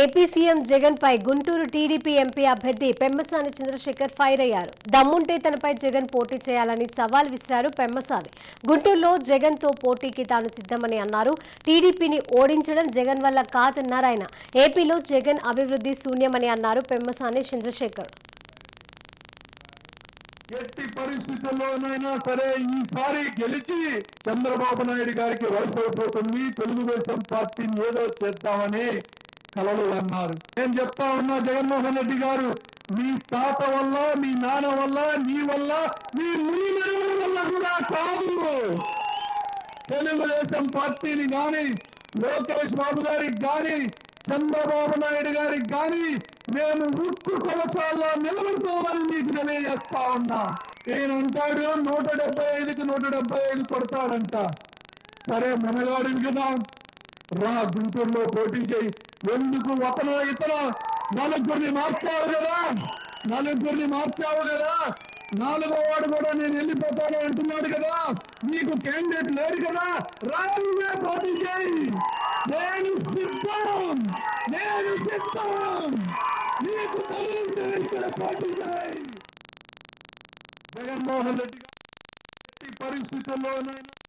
AP CM Jagan పై Guntur TDP MP అభ్యర్థి Pemmasani Chandrasekhar fire అయ్యారు. దమ్ముంటే తనపై జగన్ పోటీ చేయాలని సవాల్ విసిరారు పెమ్మసాని. గుంటూరులో జగన్ తో పోటీకి తాను సిద్ధమని అన్నారు. టీడీపీని ఓడించడం జగన్ వల్ల కాదన్నారు ఆయన. ఏపీలో జగన్ అభివృద్ధి శూన్యమని అన్నారు పెమ్మసాని చంద్రశేఖర్. ఎట్టి పరిస్థితుల్లోనైనా సరే ఈసారి గెలిచి చంద్రబాబు నాయుడు గారికి వలస అయిపోతుంది, తెలుగుదేశం పార్టీని ఏదో చేద్దామని కలలు అన్నారు. నేను చెప్తా ఉన్నా, జగన్మోహన్ రెడ్డి గారు మీ తాత వల్ల, మీ నాన్న వల్ల, నీ వల్ల, మీ మునిమరుల వల్ల కూడా కాదు. తెలుగుదేశం పార్టీని కానీ, లోకేష్ బాబు గారికి కానీ, చంద్రబాబు నాయుడు గారికి కానీ మేము ఉక్కు కవచాల్లో నిలబడతామని మీకు తెలియజేస్తా ఉన్నా. నేను అంటాడు 175కి 175 కొడతాడంట. సరే, మనగాడు కదా, రా గుంటూరులో పోటీ చేయి. ఎందుకు ఒకనో ఇతర నలుగురిని మార్చావు కదా, నాలుగో వాడు కూడా నేను వెళ్ళిపోతాను అంటున్నాడు కదా, నీకు క్యాండిడేట్ లేరు కదా, రాజుగా పోటీ చేయి. నేను సిద్ధం, నీకు తగిలితే ఇక్కడ పోటీ చేయి. జగన్మోహన్ రెడ్డి గారి పరిస్థితుల్లోనైనా